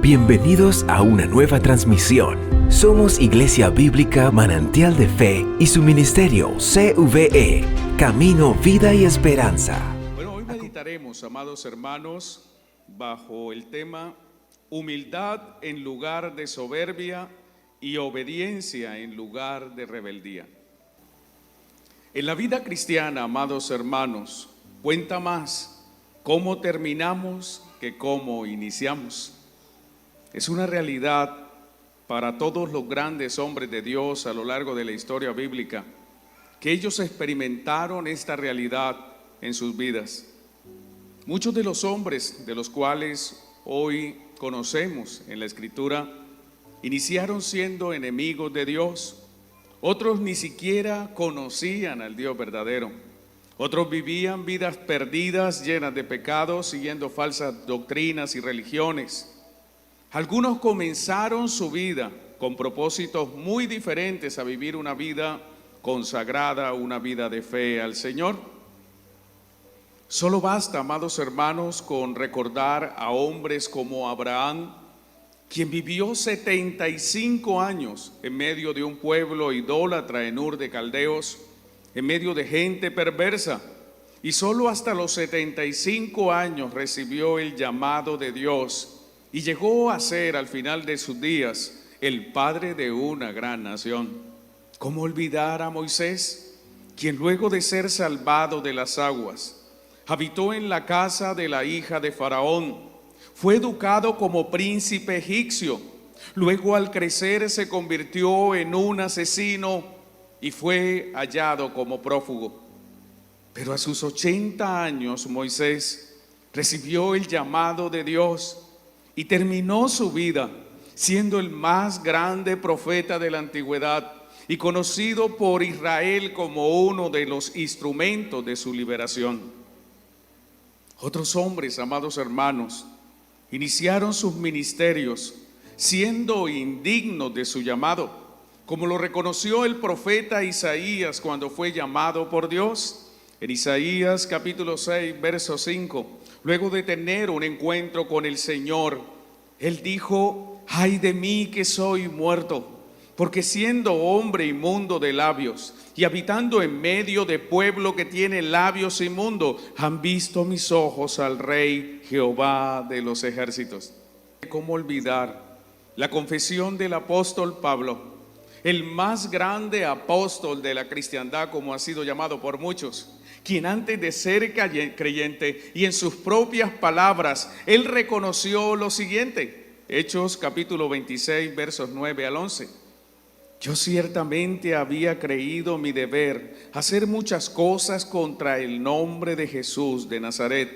Bienvenidos a una nueva transmisión. Somos Iglesia Bíblica Manantial de Fe y su ministerio CVE, Camino, Vida y Esperanza. Bueno, hoy meditaremos, amados hermanos, bajo el tema humildad en lugar de soberbia y obediencia en lugar de rebeldía. En la vida cristiana, amados hermanos, cuenta más cómo terminamos que cómo iniciamos. Es una realidad para todos los grandes hombres de Dios a lo largo de la historia bíblica, que ellos experimentaron esta realidad en sus vidas. Muchos de los hombres de los cuales hoy conocemos en la Escritura iniciaron siendo enemigos de Dios. Otros ni siquiera conocían al Dios verdadero. Otros vivían vidas perdidas, llenas de pecados, siguiendo falsas doctrinas y religiones. Algunos comenzaron su vida con propósitos muy diferentes a vivir una vida consagrada, una vida de fe al Señor. Solo basta, amados hermanos, con recordar a hombres como Abraham, quien vivió 75 años en medio de un pueblo idólatra en Ur de Caldeos, en medio de gente perversa, y solo hasta los 75 años recibió el llamado de Dios y llegó a ser al final de sus días el padre de una gran nación. ¿Cómo olvidar a Moisés, quien luego de ser salvado de las aguas, habitó en la casa de la hija de Faraón, fue educado como príncipe egipcio, luego al crecer se convirtió en un asesino y fue hallado como prófugo? Pero a sus 80 años Moisés recibió el llamado de Dios y terminó su vida siendo el más grande profeta de la antigüedad y conocido por Israel como uno de los instrumentos de su liberación. Otros hombres, amados hermanos, iniciaron sus ministerios siendo indignos de su llamado, como lo reconoció el profeta Isaías cuando fue llamado por Dios. En Isaías capítulo 6, verso 5, luego de tener un encuentro con el Señor, él dijo: ay de mí que soy muerto, porque siendo hombre inmundo de labios y habitando en medio de pueblo que tiene labios inmundos, han visto mis ojos al Rey Jehová de los ejércitos. ¿Cómo olvidar la confesión del apóstol Pablo, el más grande apóstol de la cristiandad, como ha sido llamado por muchos, quien antes de ser creyente y en sus propias palabras, él reconoció lo siguiente? Hechos capítulo 26, versos 9 al 11. Yo ciertamente había creído mi deber hacer muchas cosas contra el nombre de Jesús de Nazaret,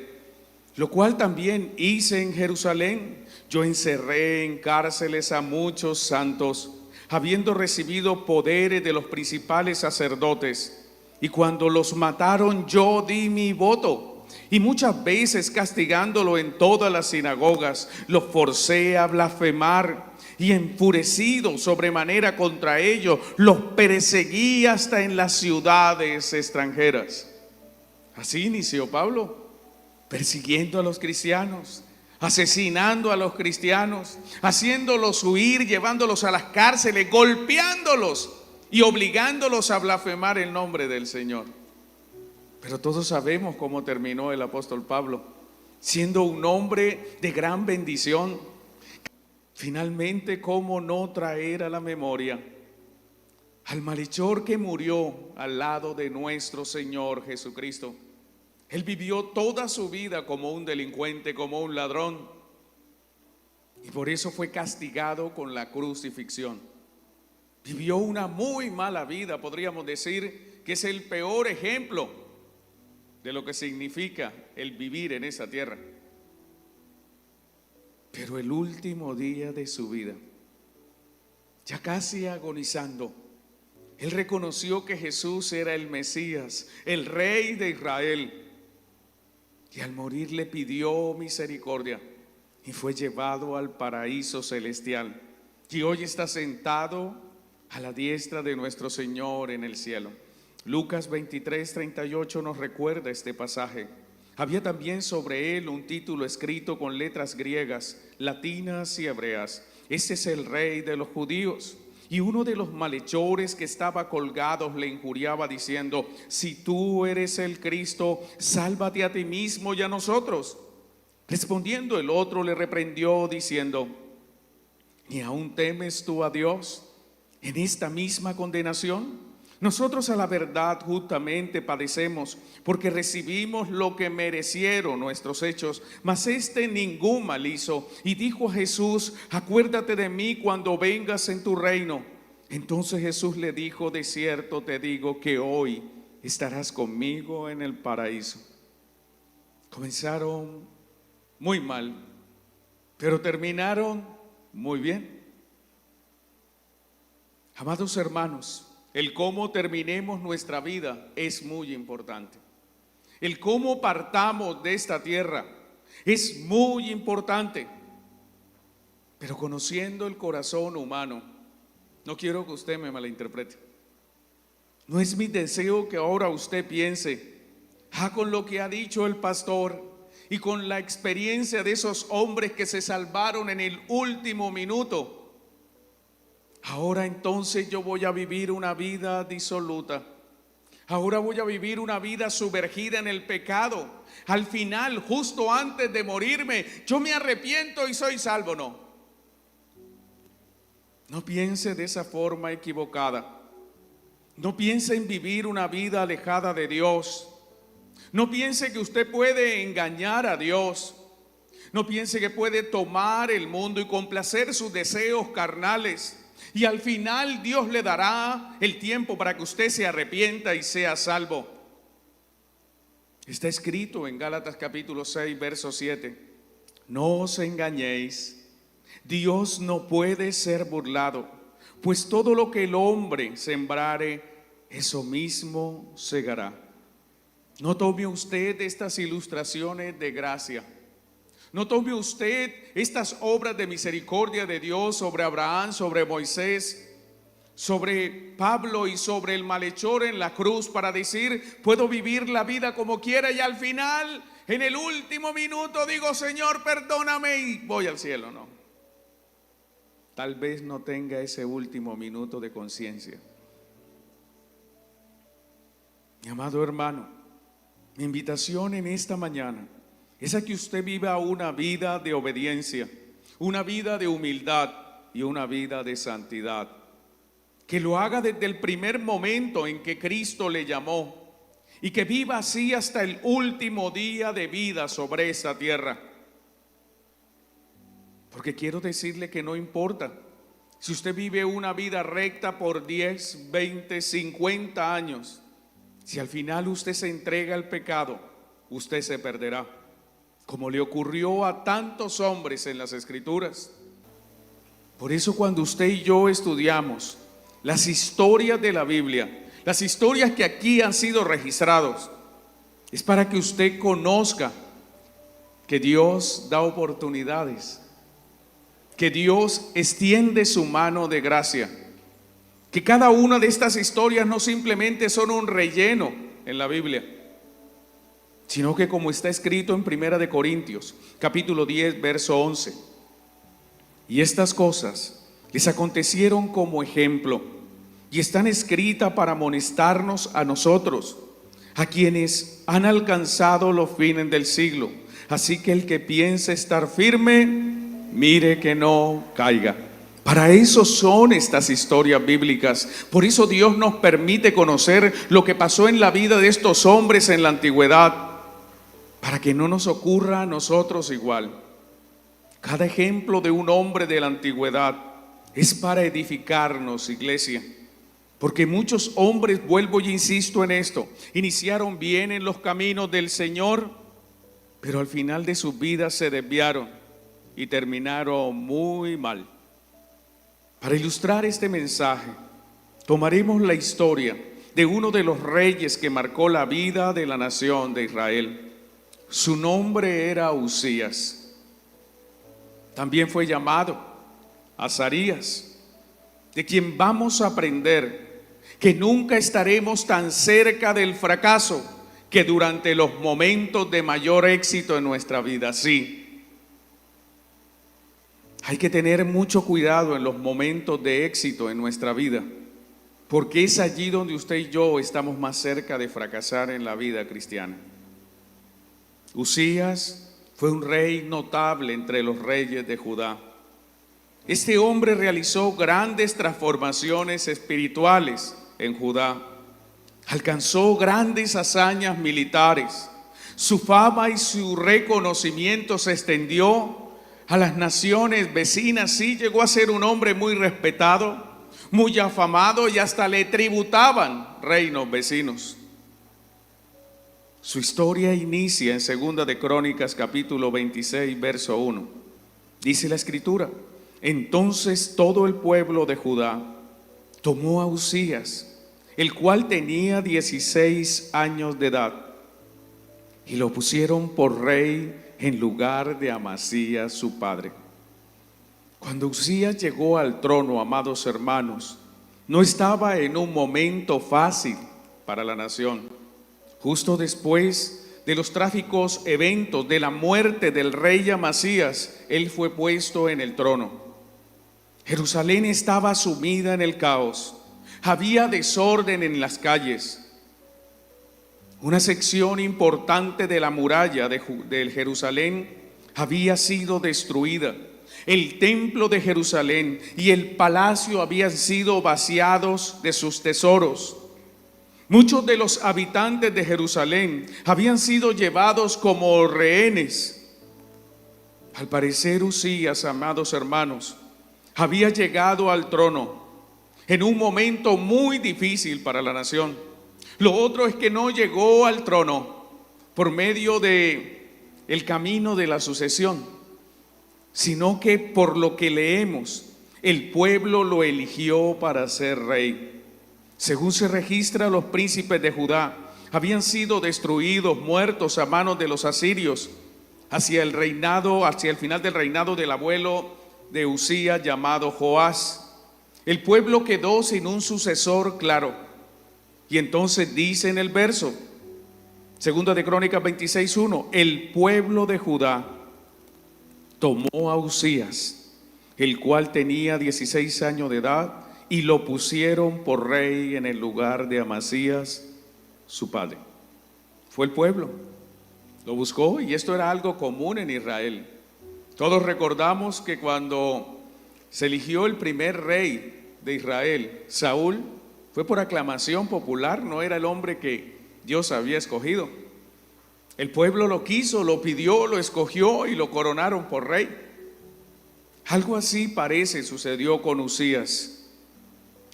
lo cual también hice en Jerusalén. Yo encerré en cárceles a muchos santos, habiendo recibido poderes de los principales sacerdotes, y cuando los mataron yo di mi voto, y muchas veces castigándolo en todas las sinagogas, los forcé a blasfemar, y enfurecido sobremanera contra ellos, los perseguí hasta en las ciudades extranjeras. Así inició Pablo, persiguiendo a los cristianos, asesinando a los cristianos, haciéndolos huir, llevándolos a las cárceles, golpeándolos y obligándolos a blasfemar el nombre del Señor. Pero todos sabemos cómo terminó el apóstol Pablo, siendo un hombre de gran bendición. Finalmente, ¿cómo no traer a la memoria al malhechor que murió al lado de nuestro Señor Jesucristo? Él vivió toda su vida como un delincuente, como un ladrón, y por eso fue castigado con la crucifixión. Vivió una muy mala vida, podríamos decir que es el peor ejemplo de lo que significa el vivir en esa tierra. Pero el último día de su vida, ya casi agonizando, él reconoció que Jesús era el Mesías, el Rey de Israel, y al morir le pidió misericordia y fue llevado al paraíso celestial, y hoy está sentado a la diestra de nuestro Señor en el cielo. Lucas 23, 38 nos recuerda este pasaje. Había también sobre él un título escrito con letras griegas, latinas y hebreas: "Ese es el Rey de los judíos". Y uno de los malhechores que estaba colgado le injuriaba diciendo: "Si tú eres el Cristo, sálvate a ti mismo y a nosotros". Respondiendo el otro le reprendió diciendo: ¿y aún temes tú a Dios en esta misma condenación? Nosotros a la verdad justamente padecemos, porque recibimos lo que merecieron nuestros hechos, mas este ningún mal hizo. Y dijo a Jesús: acuérdate de mí cuando vengas en tu reino. Entonces Jesús le dijo: de cierto te digo que hoy estarás conmigo en el paraíso. Comenzaron muy mal, pero terminaron muy bien. Amados hermanos, el cómo terminemos nuestra vida es muy importante. El cómo partamos de esta tierra es muy importante. Pero conociendo el corazón humano, no quiero que usted me malinterprete. No es mi deseo que ahora usted piense: con lo que ha dicho el pastor y con la experiencia de esos hombres que se salvaron en el último minuto, ahora entonces yo voy a vivir una vida disoluta. Ahora voy a vivir una vida sumergida en el pecado. Al final, justo antes de morirme, yo me arrepiento y soy salvo. No piense de esa forma equivocada. No piense en vivir una vida alejada de Dios. No piense que usted puede engañar a Dios. No piense que puede tomar el mundo y complacer sus deseos carnales. Y al final Dios le dará el tiempo para que usted se arrepienta y sea salvo. Está escrito en Gálatas capítulo 6, verso 7. No os engañéis, Dios no puede ser burlado, pues todo lo que el hombre sembrare, eso mismo segará. No tome usted estas ilustraciones de gracia. No tome usted estas obras de misericordia de Dios sobre Abraham, sobre Moisés, sobre Pablo y sobre el malhechor en la cruz para decir: puedo vivir la vida como quiera y al final, en el último minuto, digo: Señor, perdóname y voy al cielo. No. Tal vez no tenga ese último minuto de conciencia. Mi amado hermano, mi invitación en esta mañana es a que usted viva una vida de obediencia, una vida de humildad y una vida de santidad. Que lo haga desde el primer momento en que Cristo le llamó y que viva así hasta el último día de vida sobre esta tierra. Porque quiero decirle que no importa si usted vive una vida recta por 10, 20, 50 años. Si al final usted se entrega al pecado, usted se perderá, como le ocurrió a tantos hombres en las Escrituras. Por eso cuando usted y yo estudiamos las historias de la Biblia, las historias que aquí han sido registrados, es para que usted conozca que Dios da oportunidades, que Dios extiende su mano de gracia, que cada una de estas historias no simplemente son un relleno en la Biblia, sino que, como está escrito en 1 Corintios capítulo 10 verso 11, y estas cosas les acontecieron como ejemplo y están escritas para amonestarnos a nosotros, a quienes han alcanzado los fines del siglo. Así que el que piense estar firme, mire que no caiga. Para eso son estas historias bíblicas. Por eso Dios nos permite conocer lo que pasó en la vida de estos hombres en la antigüedad, para que no nos ocurra a nosotros igual. Cada ejemplo de un hombre de la antigüedad es para edificarnos, iglesia, porque muchos hombres, vuelvo y insisto en esto, iniciaron bien en los caminos del Señor, pero al final de sus vidas se desviaron y terminaron muy mal. Para ilustrar este mensaje, tomaremos la historia de uno de los reyes que marcó la vida de la nación de Israel. Su nombre era Uzías. También fue llamado Azarías, de quien vamos a aprender que nunca estaremos tan cerca del fracaso que durante los momentos de mayor éxito en nuestra vida, sí. Hay que tener mucho cuidado en los momentos de éxito en nuestra vida, porque es allí donde usted y yo estamos más cerca de fracasar en la vida cristiana. Usías fue un rey notable entre los reyes de Judá. Este hombre realizó grandes transformaciones espirituales en Judá. Alcanzó grandes hazañas militares. Su fama y su reconocimiento se extendió a las naciones vecinas. Sí, llegó a ser un hombre muy respetado, muy afamado, y hasta le tributaban reinos vecinos. Su historia inicia en 2 de Crónicas capítulo 26 verso 1. Dice la escritura: entonces todo el pueblo de Judá tomó a Usías, el cual tenía 16 años de edad, y lo pusieron por rey en lugar de Amasías su padre. Cuando Usías llegó al trono, amados hermanos, no estaba en un momento fácil para la nación. Justo después de los trágicos eventos de la muerte del rey Amasías, él fue puesto en el trono. Jerusalén estaba sumida en el caos. Había desorden en las calles. Una sección importante de la muralla de Jerusalén había sido destruida. El templo de Jerusalén y el palacio habían sido vaciados de sus tesoros. Muchos de los habitantes de Jerusalén habían sido llevados como rehenes. Al parecer, Usías, amados hermanos, había llegado al trono en un momento muy difícil para la nación. Lo otro es que no llegó al trono por medio de el camino de la sucesión, sino que por lo que leemos, el pueblo lo eligió para ser rey. Según se registra, los príncipes de Judá habían sido destruidos, muertos a manos de los asirios hacia el final del reinado del abuelo de Usías, llamado Joás. El pueblo quedó sin un sucesor claro. Y entonces dice en el verso 2 de Crónicas 26:1, el pueblo de Judá tomó a Usías, el cual tenía 16 años de edad, y lo pusieron por rey en el lugar de Amasías, su padre. Fue el pueblo, lo buscó, y esto era algo común en Israel. Todos recordamos que cuando se eligió el primer rey de Israel, Saúl, fue por aclamación popular, no era el hombre que Dios había escogido. El pueblo lo quiso, lo pidió, lo escogió y lo coronaron por rey. Algo así parece sucedió con Usías.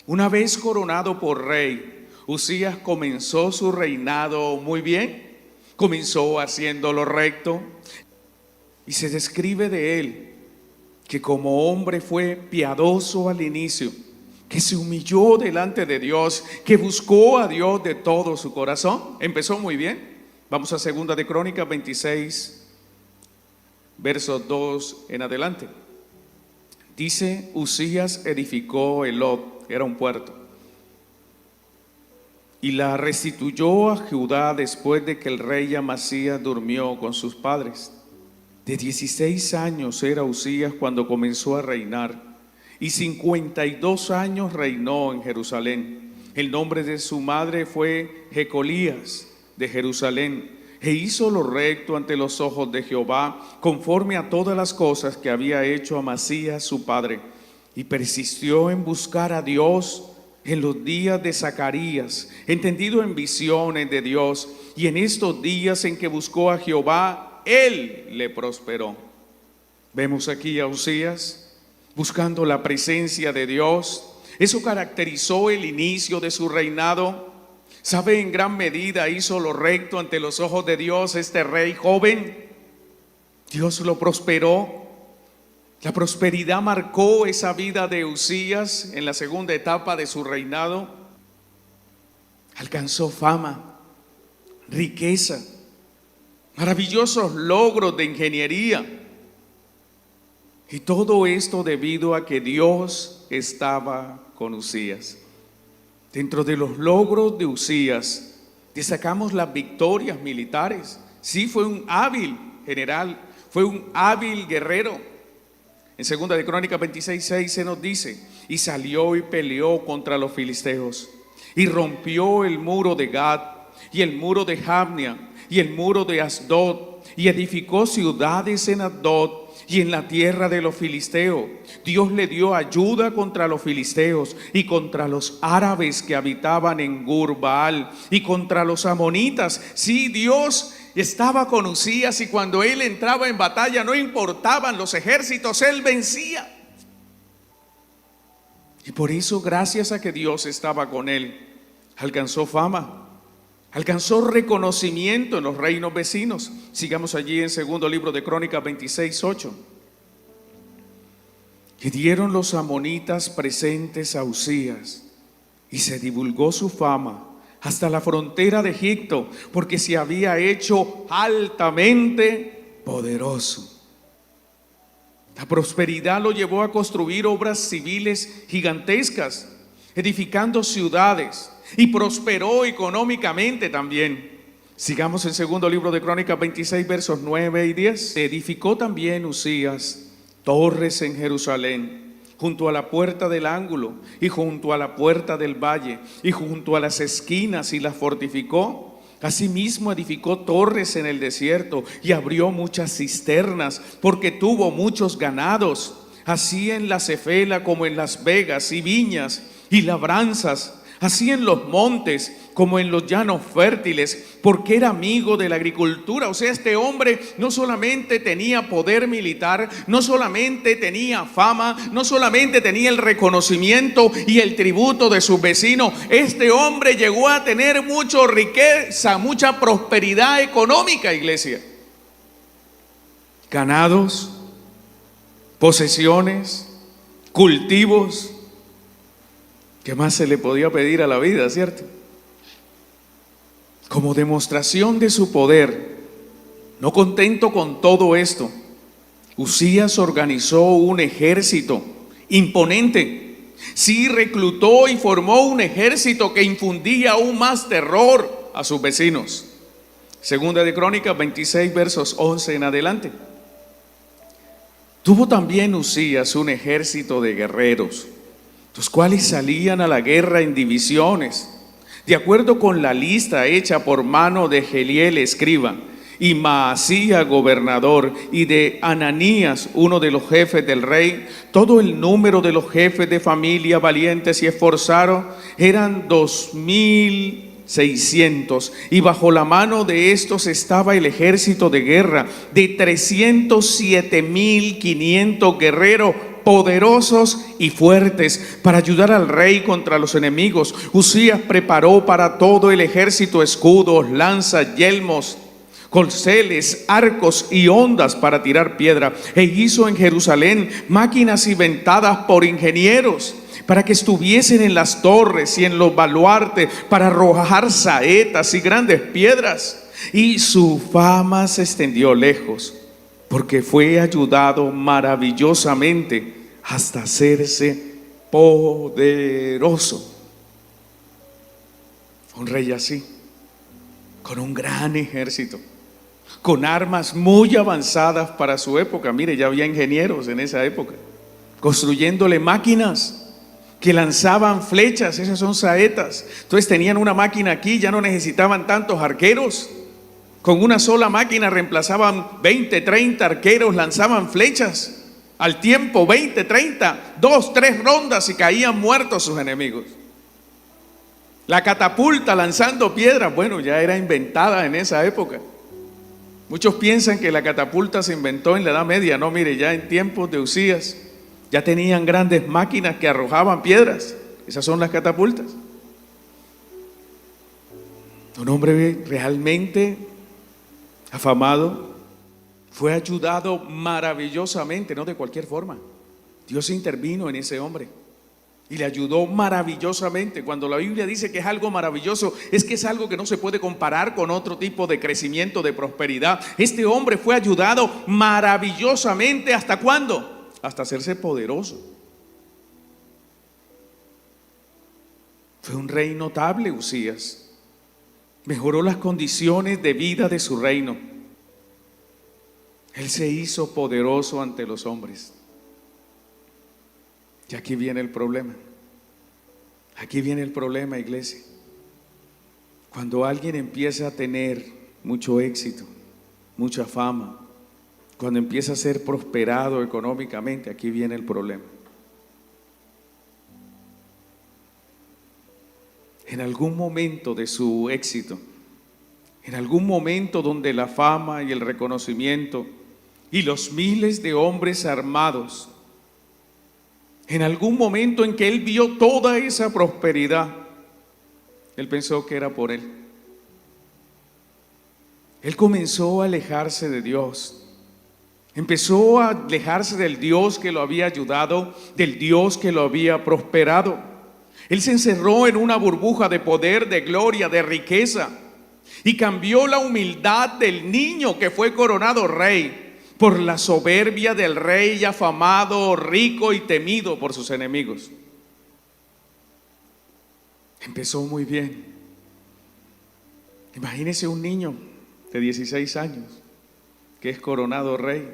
Una vez coronado por rey, Usías comenzó su reinado muy bien, comenzó haciendo lo recto, y se describe de él que como hombre fue piadoso al inicio, que se humilló delante de Dios, que buscó a Dios de todo su corazón. Empezó muy bien. Vamos a 2 de Crónicas 26, versos 2 en adelante. Dice: Usías edificó Elot, era un puerto, y la restituyó a Judá después de que el rey Amasías durmió con sus padres. De 16 años era Usías cuando comenzó a reinar, y 52 años reinó en Jerusalén. El nombre de su madre fue Jecolías de Jerusalén, e hizo lo recto ante los ojos de Jehová, conforme a todas las cosas que había hecho Amasías su padre, y persistió en buscar a Dios en los días de Zacarías, entendido en visiones de Dios, y en estos días en que buscó a Jehová, él le prosperó. Vemos aquí a Usías buscando la presencia de Dios. Eso caracterizó el inicio de su reinado. ¿Sabe? En gran medida hizo lo recto ante los ojos de Dios este rey joven. Dios lo prosperó. La prosperidad marcó esa vida de Usías en la segunda etapa de su reinado. Alcanzó fama, riqueza, maravillosos logros de ingeniería. Y todo esto debido a que Dios estaba con Usías. Dentro de los logros de Usías Destacamos las victorias militares. Sí, fue un hábil general, fue un hábil guerrero. En 2 de Crónicas 26:6 se nos dice: y salió y peleó contra los filisteos, y rompió el muro de Gad, y el muro de Jabnia, y el muro de Asdod, y edificó ciudades en Asdod y en la tierra de los filisteos. Dios le dio ayuda contra los filisteos y contra los árabes que habitaban en Gur-Baal y contra los amonitas. Sí, Dios estaba con Uzías, y cuando él entraba en batalla no importaban los ejércitos, él vencía. Y por eso, gracias a que Dios estaba con él, alcanzó fama, alcanzó reconocimiento en los reinos vecinos. Sigamos allí en 2 libro de Crónicas 26:8. Y dieron los amonitas presentes a Uzías, y se divulgó su fama hasta la frontera de Egipto, porque se había hecho altamente poderoso. La prosperidad lo llevó a construir obras civiles gigantescas, edificando ciudades, y prosperó económicamente también. Sigamos en 2 libro de Crónicas 26 versos 9 y 10. Edificó también Uzías torres en Jerusalén, junto a la puerta del ángulo y junto a la puerta del valle y junto a las esquinas, y las fortificó. Asimismo edificó torres en el desierto y abrió muchas cisternas, porque tuvo muchos ganados, así en la Cefela como en las vegas, y viñas y labranzas, así en los montes como en los llanos fértiles, porque era amigo de la agricultura. O sea, este hombre no solamente tenía poder militar, no solamente tenía fama, no solamente tenía el reconocimiento y el tributo de sus vecinos. Este hombre llegó a tener mucha riqueza, mucha prosperidad económica, iglesia. Ganados, posesiones, cultivos. ¿Qué más se le podía pedir a la vida, cierto? Como demostración de su poder, no contento con todo esto, Uzías organizó un ejército imponente. Sí, reclutó y formó un ejército que infundía aún más terror a sus vecinos. 2 de Crónicas 26 versos 11 en adelante. Tuvo también Uzías un ejército de guerreros, los cuales salían a la guerra en divisiones, de acuerdo con la lista hecha por mano de Geliel escriba, y Maasías gobernador, y de Ananías, uno de los jefes del rey. Todo el número de los jefes de familia valientes y esforzados eran 2,600, y bajo la mano de estos estaba el ejército de guerra de 307,500 guerreros poderosos y fuertes para ayudar al rey contra los enemigos. Uzías preparó para todo el ejército escudos, lanzas, yelmos, corceles, arcos y hondas para tirar piedra, e hizo en Jerusalén máquinas inventadas por ingenieros para que estuviesen en las torres y en los baluartes, para arrojar saetas y grandes piedras. Y su fama se extendió lejos, porque fue ayudado maravillosamente hasta hacerse poderoso. Un rey así, con un gran ejército, con armas muy avanzadas para su época. Mire, ya había ingenieros en esa época, construyéndole máquinas que lanzaban flechas, esas son saetas. Entonces tenían una máquina aquí, ya no necesitaban tantos arqueros. Con una sola máquina reemplazaban 20, 30 arqueros, lanzaban flechas al tiempo, 20, 30, 2, 3 rondas, y caían muertos sus enemigos. La catapulta lanzando piedras, bueno, ya era inventada en esa época. Muchos piensan que la catapulta se inventó en la Edad Media. No, mire, ya en tiempos de Uzías ya tenían grandes máquinas que arrojaban piedras. Esas son las catapultas. Un hombre realmente afamado, fue ayudado maravillosamente, no de cualquier forma. Dios intervino en ese hombre y le ayudó maravillosamente. Cuando la Biblia dice que es algo maravilloso, es que es algo que no se puede comparar con otro tipo de crecimiento, de prosperidad. Este hombre fue ayudado maravillosamente. ¿Hasta cuándo? Hasta hacerse poderoso. Fue un rey notable, Uzías. mejoró las condiciones de vida de su reino. Él se hizo poderoso ante los hombres. Y aquí viene el problema. Aquí viene el problema, iglesia. Cuando alguien empieza a tener mucho éxito, mucha fama, cuando empieza a ser prosperado económicamente, aquí viene el problema. En algún momento de su éxito, en algún momento donde la fama y el reconocimiento y los miles de hombres armados, en algún momento en que él vio toda esa prosperidad, él pensó que era por él. Él comenzó a alejarse de Dios. Empezó a alejarse del Dios que lo había ayudado, del Dios que lo había prosperado. Él se encerró en una burbuja de poder, de gloria, de riqueza, y cambió la humildad del niño que fue coronado rey por la soberbia del rey afamado, rico y temido por sus enemigos. Empezó muy bien. Imagínese un niño de 16 años que es coronado rey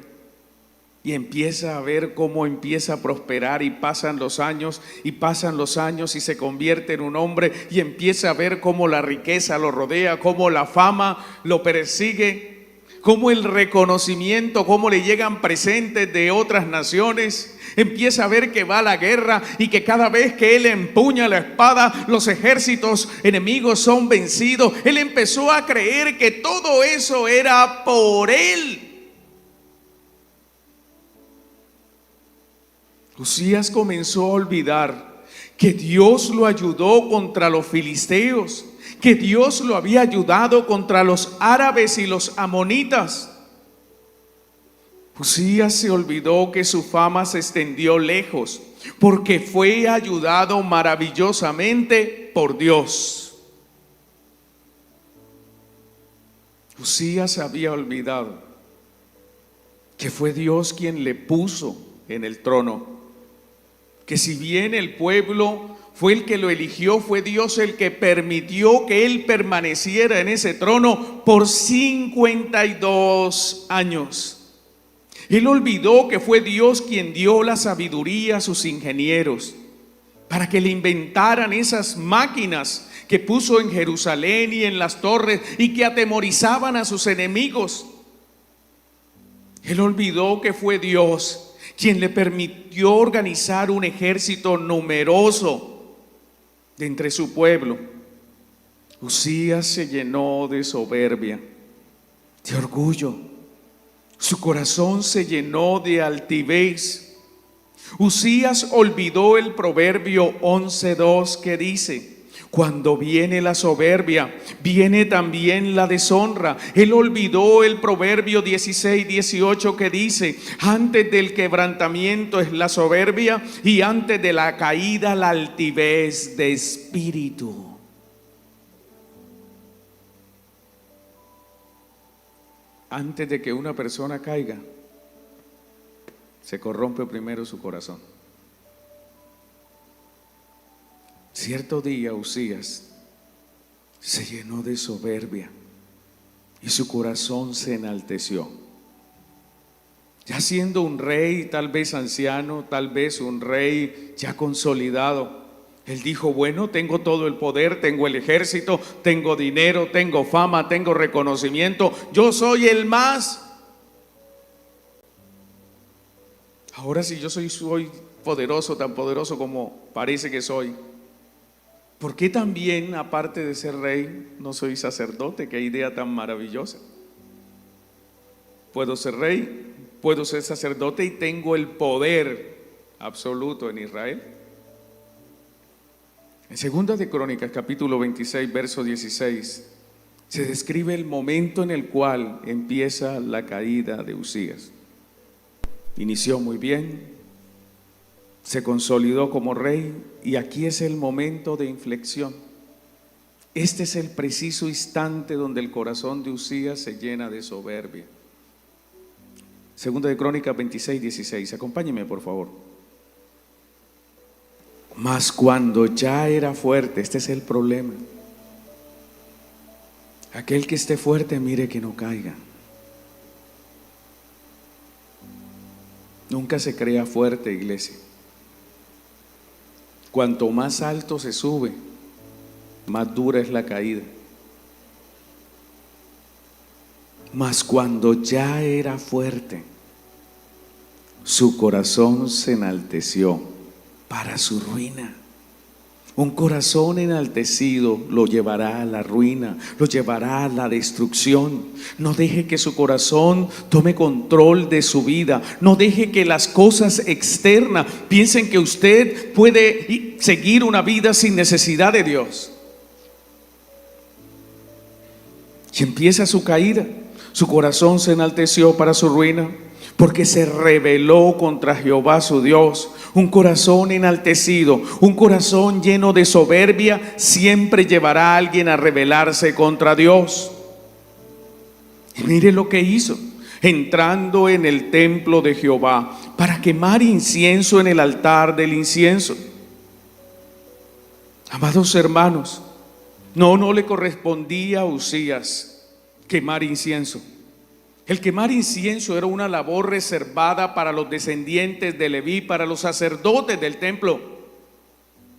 y empieza a ver cómo empieza a prosperar, y pasan los años y se convierte en un hombre, y empieza a ver cómo la riqueza lo rodea, cómo la fama lo persigue, cómo el reconocimiento, cómo le llegan presentes de otras naciones. Empieza a ver que va a la guerra y que cada vez que él empuña la espada, los ejércitos enemigos son vencidos. Él empezó a creer que todo eso era por él. Usías comenzó a olvidar que Dios lo ayudó contra los filisteos, que Dios lo había ayudado contra los árabes y los amonitas. Usías se olvidó que su fama se extendió lejos, porque fue ayudado maravillosamente por Dios. Usías había olvidado que fue Dios quien le puso en el trono, que si bien el pueblo fue el que lo eligió, fue Dios el que permitió que él permaneciera en ese trono por 52 años. Él olvidó que fue Dios quien dio la sabiduría a sus ingenieros para que le inventaran esas máquinas que puso en Jerusalén y en las torres y que atemorizaban a sus enemigos. Él olvidó que fue Dios quien le permitió organizar un ejército numeroso de entre su pueblo. Usías se llenó de soberbia, de orgullo. Su corazón se llenó de altivez. Usías olvidó el proverbio 11:2 que dice: cuando viene la soberbia, viene también la deshonra. Él olvidó el proverbio 16:18 que dice: antes del quebrantamiento es la soberbia, y antes de la caída la altivez de espíritu. Antes de que una persona caiga, se corrompe primero su corazón. Cierto día Usías se llenó de soberbia y su corazón se enalteció. Ya siendo un rey, tal vez anciano, tal vez un rey ya consolidado, él dijo: bueno, tengo todo el poder, tengo el ejército, tengo dinero, tengo fama, tengo reconocimiento, yo soy el más. Ahora si yo soy poderoso, tan poderoso como parece que soy, ¿por qué también, aparte de ser rey, no soy sacerdote? Qué idea tan maravillosa. Puedo ser rey, puedo ser sacerdote y tengo el poder absoluto en Israel. En Segunda de Crónicas, capítulo 26, verso 16, se describe el momento en el cual empieza la caída de Usías. Inició muy bien, se consolidó como rey, y aquí es el momento de inflexión. Este es el preciso instante donde el corazón de Usías se llena de soberbia. Segunda de Crónicas 26, 16. Acompáñeme, por favor. Mas cuando ya era fuerte, este es el problema. Aquel que esté fuerte, mire que no caiga. Nunca se crea fuerte, iglesia. Cuanto más alto se sube, más dura es la caída. Mas cuando ya era fuerte, su corazón se enalteció para su ruina. Un corazón enaltecido lo llevará a la ruina, lo llevará a la destrucción. No deje que su corazón tome control de su vida. No deje que las cosas externas piensen que usted puede seguir una vida sin necesidad de Dios. Y empieza su caída. Su corazón se enalteció para su ruina, porque se rebeló contra Jehová su Dios. Un corazón enaltecido, un corazón lleno de soberbia, siempre llevará a alguien a rebelarse contra Dios. Y mire lo que hizo, entrando en el templo de Jehová para quemar incienso en el altar del incienso. Amados hermanos, no le correspondía a Uzías quemar incienso. El quemar incienso era una labor reservada para los descendientes de Leví, para los sacerdotes del templo.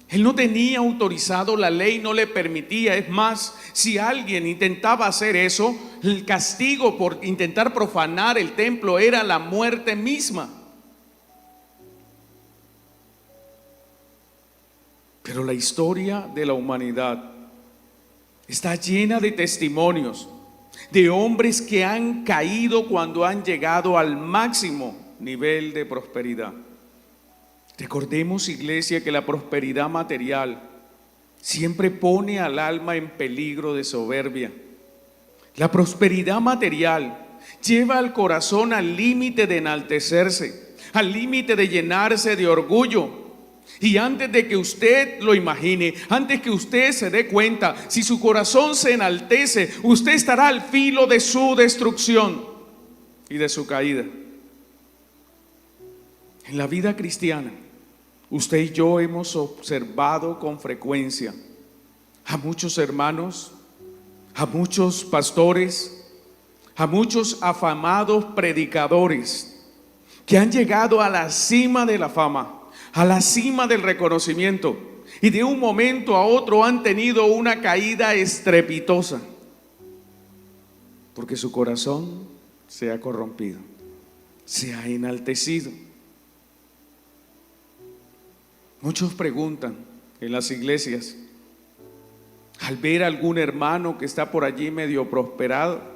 Él no tenía autorizado, la ley no le permitía. Es más, si alguien intentaba hacer eso, el castigo por intentar profanar el templo era la muerte misma. Pero la historia de la humanidad está llena de testimonios de hombres que han caído cuando han llegado al máximo nivel de prosperidad. Recordemos, iglesia, que la prosperidad material siempre pone al alma en peligro de soberbia. La prosperidad material lleva al corazón al límite de enaltecerse, al límite de llenarse de orgullo. Y antes de que usted lo imagine, antes que usted se dé cuenta, si su corazón se enaltece, usted estará al filo de su destrucción y de su caída. En la vida cristiana, usted y yo hemos observado con frecuencia a muchos hermanos, a muchos pastores, a muchos afamados predicadores que han llegado a la cima de la fama, a la cima del reconocimiento, y de un momento a otro han tenido una caída estrepitosa, porque su corazón se ha corrompido, se ha enaltecido. Muchos preguntan en las iglesias, al ver a algún hermano que está por allí medio prosperado,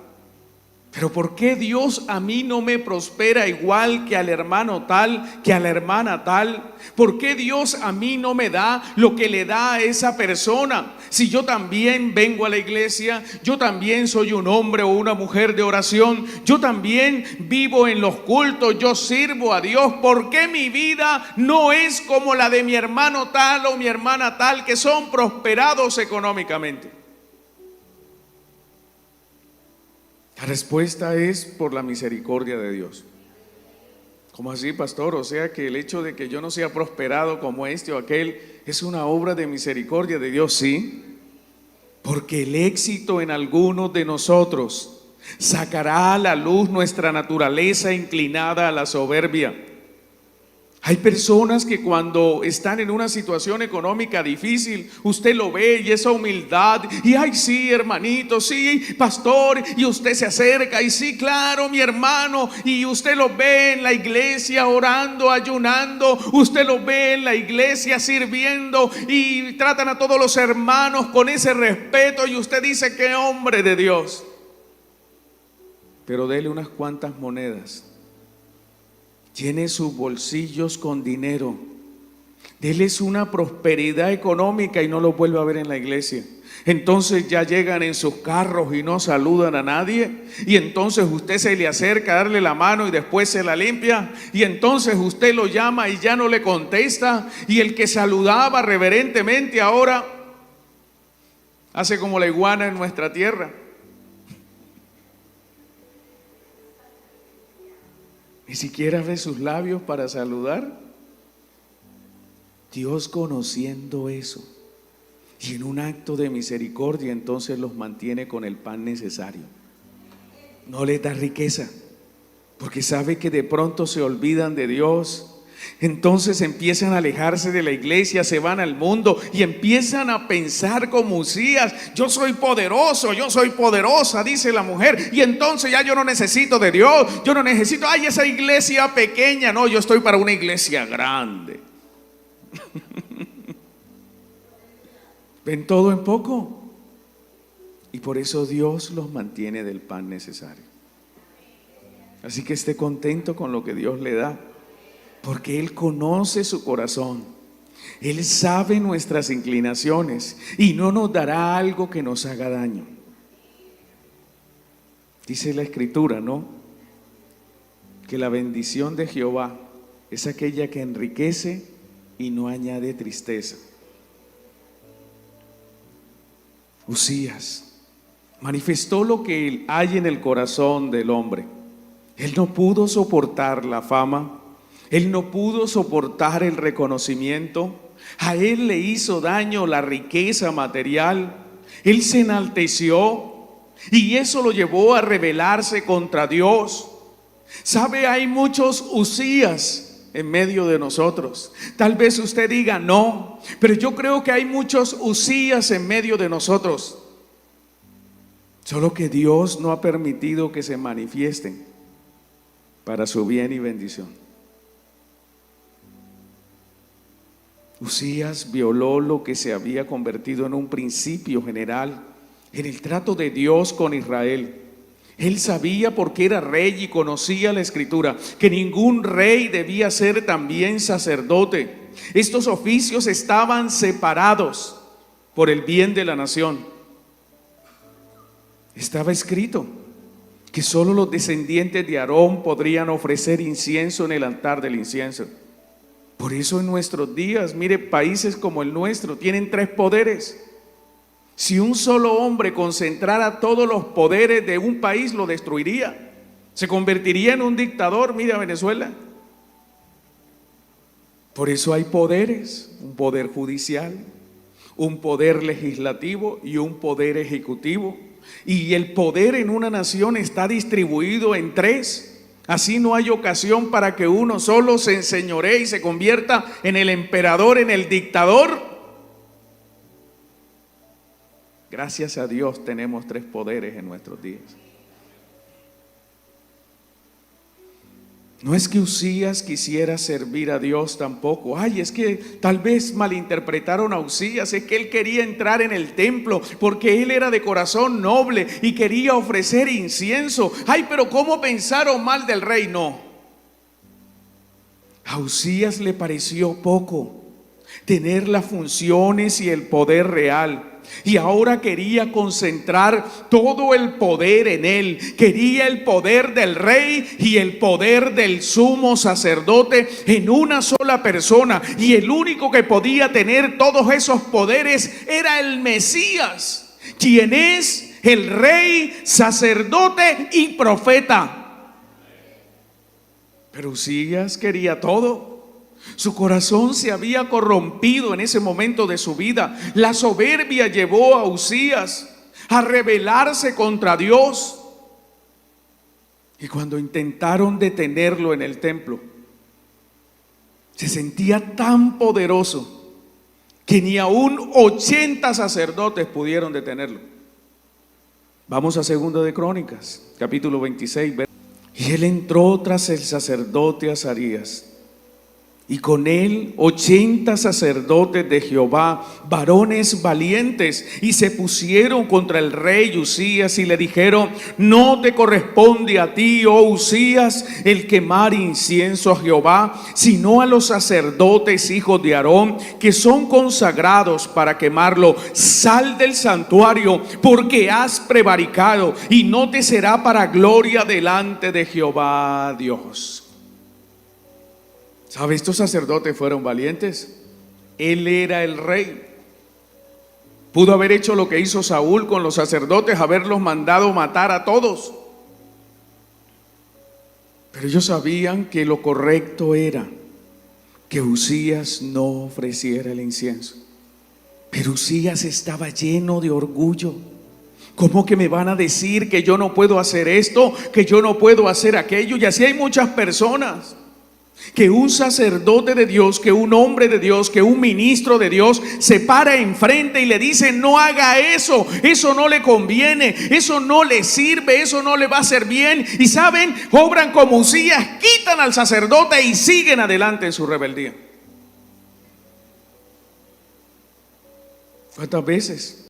pero ¿por qué Dios a mí no me prospera igual que al hermano tal, que a la hermana tal? ¿Por qué Dios a mí no me da lo que le da a esa persona? Si yo también vengo a la iglesia, yo también soy un hombre o una mujer de oración, yo también vivo en los cultos, yo sirvo a Dios. ¿Por qué mi vida no es como la de mi hermano tal o mi hermana tal, que son prosperados económicamente? La respuesta es por la misericordia de Dios. ¿Cómo así, pastor? O sea que el hecho de que yo no sea prosperado como este o aquel es una obra de misericordia de Dios. Sí, porque el éxito en algunos de nosotros sacará a la luz nuestra naturaleza inclinada a la soberbia. Hay personas que cuando están en una situación económica difícil, usted lo ve y esa humildad, y ay sí, hermanito, sí, pastor, y usted se acerca y sí, claro, mi hermano, y usted lo ve en la iglesia orando, ayunando, usted lo ve en la iglesia sirviendo y tratan a todos los hermanos con ese respeto, y usted dice, qué hombre de Dios. Pero dele unas cuantas monedas, llene sus bolsillos con dinero, déles una prosperidad económica y no los vuelve a ver en la iglesia. Entonces ya llegan en sus carros y no saludan a nadie, y entonces usted se le acerca a darle la mano y después se la limpia, y entonces usted lo llama y ya no le contesta, y el que saludaba reverentemente ahora hace como la iguana en nuestra tierra. Ni siquiera abre sus labios para saludar. Dios, conociendo eso, Y en un acto de misericordia entonces los mantiene con el pan necesario. No les da riqueza, porque sabe que de pronto se olvidan de Dios. Entonces empiezan a alejarse de la iglesia, se van al mundo y empiezan a pensar como Usías: yo soy poderoso, yo soy poderosa, dice la mujer, y entonces ya yo no necesito de Dios, yo no necesito, ay, esa iglesia pequeña, no, yo estoy para una iglesia grande. Ven todo en poco, y por eso Dios los mantiene del pan necesario. Así que esté contento con lo que Dios le da, porque Él conoce su corazón. Él sabe nuestras inclinaciones y no nos dará algo que nos haga daño. Dice la Escritura, ¿no?, que la bendición de Jehová es aquella que enriquece y no añade tristeza. Usías manifestó lo que hay en el corazón del hombre. Él no pudo soportar la fama, él no pudo soportar el reconocimiento. A él le hizo daño la riqueza material. Él se enalteció y eso lo llevó a rebelarse contra Dios. ¿Sabe? Hay muchos Usías en medio de nosotros. Tal vez usted diga no, pero yo creo que hay muchos Usías en medio de nosotros. Solo que Dios no ha permitido que se manifiesten para su bien y bendición. Usías violó lo que se había convertido en un principio general en el trato de Dios con Israel. Él sabía, porque era rey y conocía la Escritura, que ningún rey debía ser también sacerdote. Estos oficios estaban separados por el bien de la nación. Estaba escrito que solo los descendientes de Aarón podrían ofrecer incienso en el altar del incienso. Por eso en nuestros días, mire, países como el nuestro tienen 3 poderes. Si un solo hombre concentrara todos los poderes de un país, lo destruiría. Se convertiría en un dictador. Mira Venezuela. Por eso hay poderes: un poder judicial, un poder legislativo y un poder ejecutivo. Y el poder en una nación está distribuido en 3. Así no hay ocasión para que uno solo se enseñoree y se convierta en el emperador, en el dictador. Gracias a Dios tenemos 3 poderes en nuestros días. No es que Usías quisiera servir a Dios tampoco. Ay, es que tal vez malinterpretaron a Usías. Es que él quería entrar en el templo porque él era de corazón noble y quería ofrecer incienso. Ay, pero ¿cómo pensaron mal del rey? No. A Usías le pareció poco tener las funciones y el poder real. Y ahora quería concentrar todo el poder en él. Quería el poder del rey y el poder del sumo sacerdote en una sola persona. Y el único que podía tener todos esos poderes era el Mesías, quien es el rey, sacerdote y profeta. Pero Usías quería todo. Su corazón se había corrompido en ese momento de su vida. La soberbia llevó a Usías a rebelarse contra Dios. Y cuando intentaron detenerlo en el templo, se sentía tan poderoso que ni aún 80 sacerdotes pudieron detenerlo. Vamos a 2 de Crónicas, capítulo 26. Y él entró tras el sacerdote Azarías, y con él 80 sacerdotes de Jehová, varones valientes, y se pusieron contra el rey Usías y le dijeron: no te corresponde a ti, oh Usías, el quemar incienso a Jehová, sino a los sacerdotes hijos de Aarón, que son consagrados para quemarlo. Sal del santuario, porque has prevaricado, y no te será para gloria delante de Jehová Dios. ¿Sabe? Estos sacerdotes fueron valientes. Él era el rey. Pudo haber hecho lo que hizo Saúl con los sacerdotes, haberlos mandado matar a todos. Pero ellos sabían que lo correcto era que Usías no ofreciera el incienso. Pero Usías estaba lleno de orgullo. ¿Cómo que me van a decir que yo no puedo hacer esto, que yo no puedo hacer aquello? Y así hay muchas personas, que un sacerdote de Dios, que un hombre de Dios, que un ministro de Dios se para enfrente y le dice: no haga eso, eso no le conviene, eso no le sirve, eso no le va a hacer bien. Y saben, obran como Usías, quitan al sacerdote y siguen adelante en su rebeldía. ¿Cuántas veces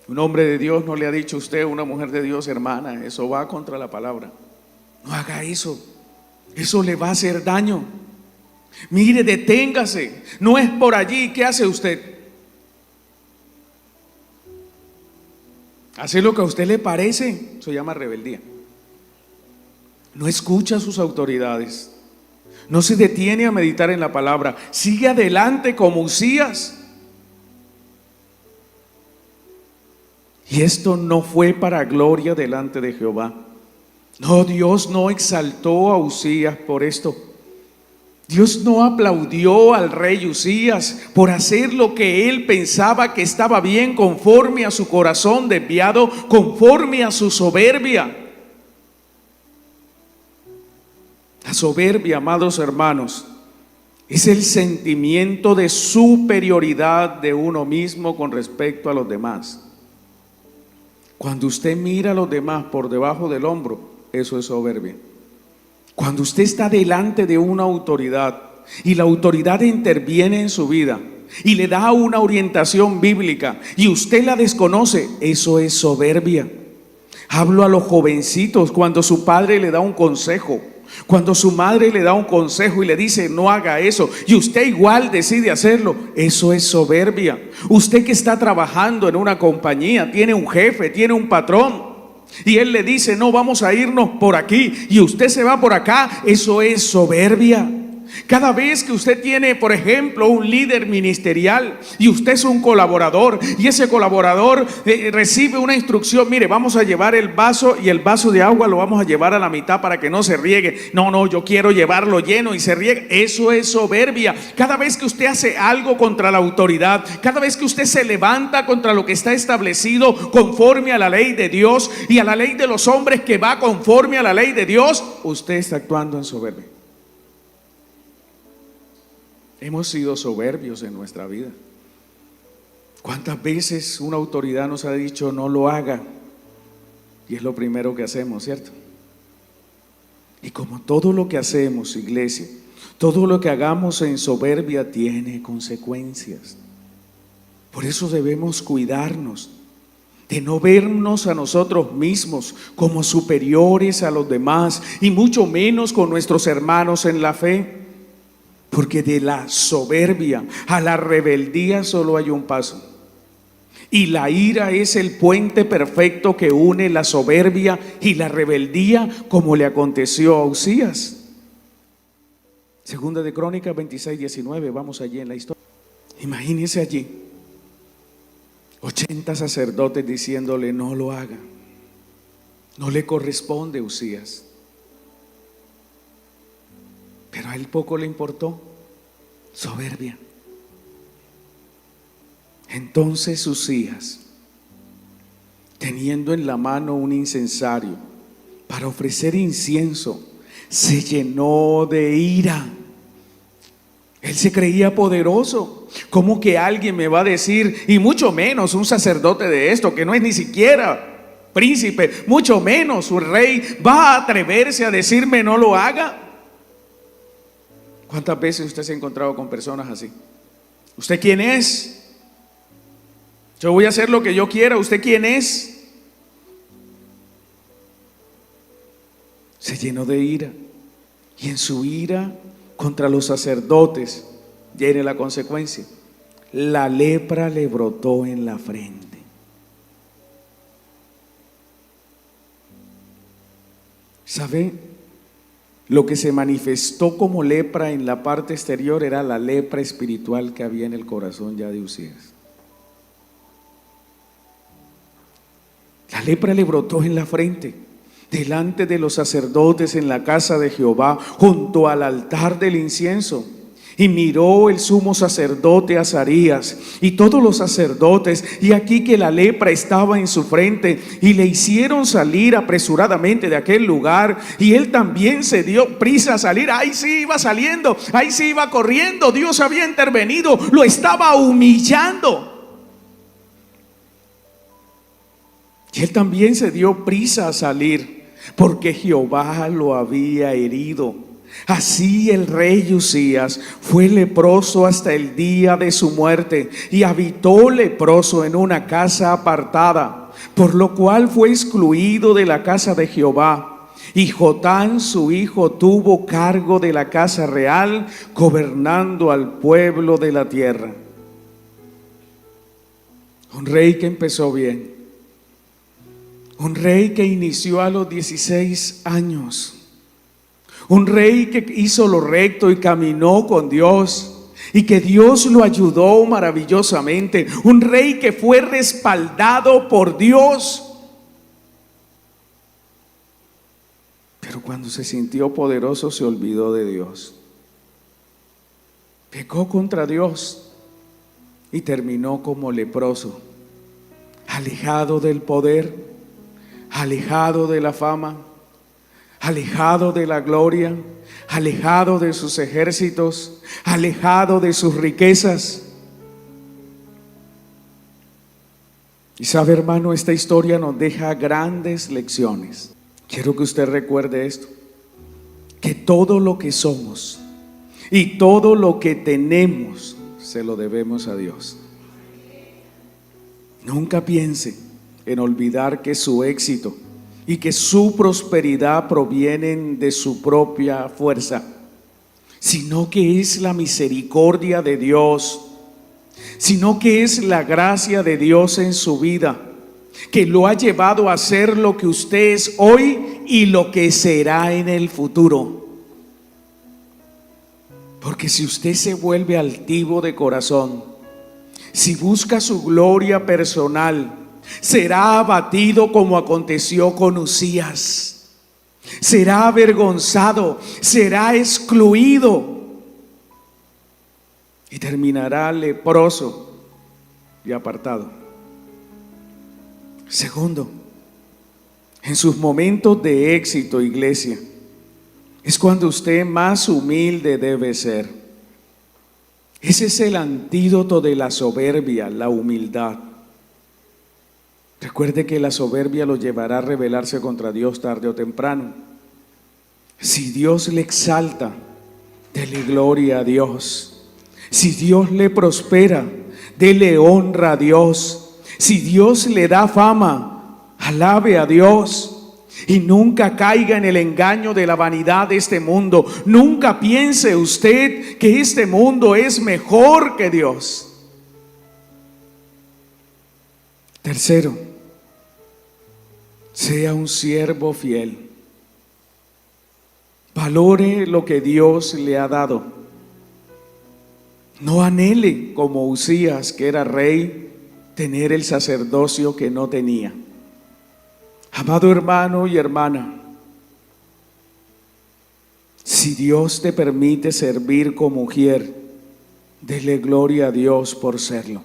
un hombre de Dios no le ha dicho a usted, una mujer de Dios: hermana, eso va contra la palabra, no haga eso, eso le va a hacer daño, mire, deténgase, no es por allí? ¿Qué hace usted? Hace lo que a usted le parece. Eso se llama rebeldía. No escucha a sus autoridades, no se detiene a meditar en la palabra, sigue adelante como Usías. Y esto no fue para gloria delante de Jehová. No, Dios no exaltó a Usías por esto. Dios no aplaudió al rey Usías por hacer lo que él pensaba que estaba bien, conforme a su corazón desviado, conforme a su soberbia. La soberbia, amados hermanos, es el sentimiento de superioridad de uno mismo con respecto a los demás. Cuando usted mira a los demás por debajo del hombro, eso es soberbia. Cuando usted está delante de una autoridad y la autoridad interviene en su vida y le da una orientación bíblica y usted la desconoce, eso es soberbia. Hablo a los jovencitos cuando su padre le da un consejo, cuando su madre le da un consejo y le dice: no haga eso, y usted igual decide hacerlo, eso es soberbia. Usted que está trabajando en una compañía, tiene un jefe, tiene un patrón, y él le dice: no, vamos a irnos por aquí, y usted se va por acá, eso es soberbia. Cada vez que usted tiene, por ejemplo, un líder ministerial y usted es un colaborador y ese colaborador recibe una instrucción: mire, vamos a llevar el vaso y el vaso de agua lo vamos a llevar a la mitad para que no se riegue. No, yo quiero llevarlo lleno y se riegue. Eso es soberbia. Cada vez que usted hace algo contra la autoridad, cada vez que usted se levanta contra lo que está establecido conforme a la ley de Dios y a la ley de los hombres que va conforme a la ley de Dios, usted está actuando en soberbia. Hemos sido soberbios en nuestra vida. ¿Cuántas veces una autoridad nos ha dicho: no lo haga? Y es lo primero que hacemos, ¿cierto? Y como todo lo que hacemos, iglesia, todo lo que hagamos en soberbia tiene consecuencias. Por eso debemos cuidarnos de no vernos a nosotros mismos como superiores a los demás, y mucho menos con nuestros hermanos en la fe. Porque de la soberbia a la rebeldía solo hay un paso. Y la ira es el puente perfecto que une la soberbia y la rebeldía, como le aconteció a Usías. Segunda de Crónicas 26:19, vamos allí en la historia. Imagínense allí 80 sacerdotes diciéndole: no lo haga, no le corresponde, Usías. Pero a él poco le importó. Soberbia. Entonces Usías, teniendo en la mano un incensario para ofrecer incienso, se llenó de ira. Él se creía poderoso. ¿Cómo que alguien me va a decir, y mucho menos un sacerdote de esto, que no es ni siquiera príncipe, mucho menos un rey, va a atreverse a decirme no lo haga? ¿Cuántas veces usted se ha encontrado con personas así? ¿Usted quién es? Yo voy a hacer lo que yo quiera. ¿Usted quién es? Se llenó de ira, y en su ira contra los sacerdotes viene la consecuencia: la lepra le brotó en la frente. ¿Sabe? Lo que se manifestó como lepra en la parte exterior era la lepra espiritual que había en el corazón ya de Usías. La lepra le brotó en la frente, delante de los sacerdotes en la casa de Jehová, junto al altar del incienso. Y miró el sumo sacerdote Azarías y todos los sacerdotes, y aquí que la lepra estaba en su frente, y le hicieron salir apresuradamente de aquel lugar, y él también se dio prisa a salir. Ahí sí iba saliendo, ahí sí iba corriendo. Dios había intervenido, lo estaba humillando. Y él también se dio prisa a salir, porque Jehová lo había herido. Así el rey Uzías fue leproso hasta el día de su muerte, y habitó leproso en una casa apartada, por lo cual fue excluido de la casa de Jehová. Y Jotán su hijo tuvo cargo de la casa real, gobernando al pueblo de la tierra. Un rey que empezó bien, un rey que inició a los 16 años. Un rey que hizo lo recto y caminó con Dios, y que Dios lo ayudó maravillosamente. Un rey que fue respaldado por Dios. Pero cuando se sintió poderoso se olvidó de Dios. Pecó contra Dios y terminó como leproso, alejado del poder, alejado de la fama, alejado de la gloria, alejado de sus ejércitos, alejado de sus riquezas. Y sabe, hermano, esta historia nos deja grandes lecciones. Quiero que usted recuerde esto: que todo lo que somos y todo lo que tenemos se lo debemos a Dios. Nunca piense en olvidar que su éxito y que su prosperidad provienen de su propia fuerza, sino que es la misericordia de Dios, sino que es la gracia de Dios en su vida, que lo ha llevado a ser lo que usted es hoy y lo que será en el futuro. Porque si usted se vuelve altivo de corazón, si busca su gloria personal, será abatido como aconteció con Uzías. Será avergonzado, será excluido y terminará leproso y apartado. Segundo, en sus momentos de éxito, iglesia, es cuando usted más humilde debe ser. Ese es el antídoto de la soberbia, la humildad. Recuerde que la soberbia lo llevará a rebelarse contra Dios tarde o temprano. Si Dios le exalta, dele gloria a Dios. Si Dios le prospera, dele honra a Dios. Si Dios le da fama, alabe a Dios. Y nunca caiga en el engaño de la vanidad de este mundo. Nunca piense usted que este mundo es mejor que Dios. Tercero, sea un siervo fiel. Valore lo que Dios le ha dado. No anhele, como Uzías, que era rey, tener el sacerdocio que no tenía. Amado hermano y hermana, si Dios te permite servir como mujer, dele gloria a Dios por serlo.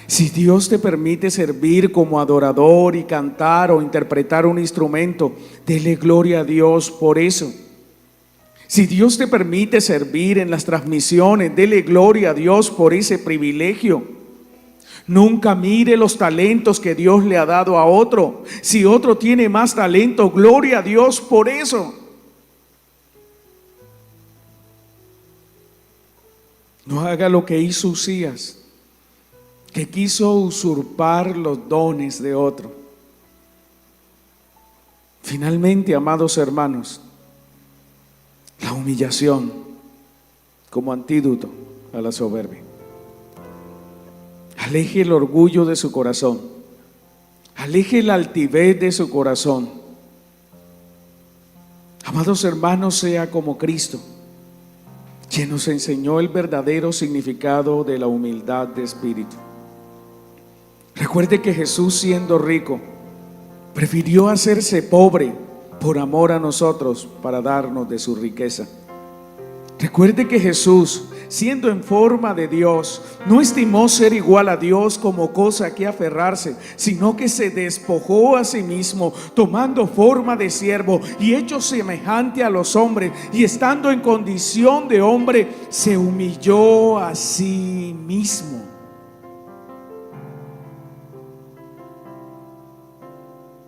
Si Dios te permite servir como adorador y cantar o interpretar un instrumento, dele gloria a Dios por eso. Si Dios te permite servir en las transmisiones, dele gloria a Dios por ese privilegio. Nunca mire los talentos que Dios le ha dado a otro. Si otro tiene más talento, gloria a Dios por eso. No haga lo que hizo Uzías, que quiso usurpar los dones de otro. Finalmente, amados hermanos, la humillación como antídoto a la soberbia. Aleje el orgullo de su corazón, aleje la altivez de su corazón. Amados hermanos, sea como Cristo, quien nos enseñó el verdadero significado de la humildad de espíritu. Recuerde que Jesús, siendo rico, prefirió hacerse pobre por amor a nosotros para darnos de su riqueza. Recuerde que Jesús, siendo en forma de Dios, no estimó ser igual a Dios como cosa a que aferrarse, sino que se despojó a sí mismo, tomando forma de siervo y hecho semejante a los hombres, y estando en condición de hombre, se humilló a sí mismo.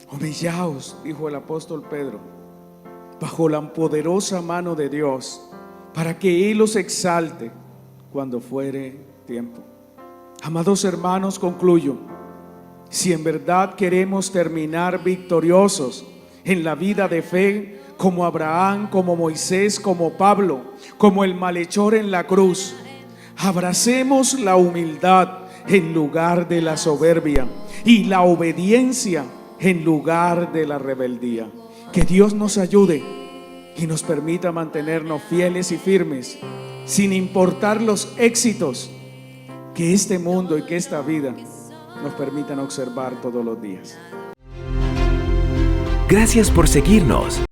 Humillaos, dijo el apóstol Pedro, bajo la poderosa mano de Dios, para que Él os exalte cuando fuere tiempo. Amados hermanos, concluyo. Si en verdad queremos terminar victoriosos en la vida de fe, como Abraham, como Moisés, como Pablo, como el malhechor en la cruz, abracemos la humildad en lugar de la soberbia y la obediencia en lugar de la rebeldía. Que Dios nos ayude y nos permita mantenernos fieles y firmes, sin importar los éxitos que este mundo y que esta vida nos permitan observar todos los días. Gracias por seguirnos.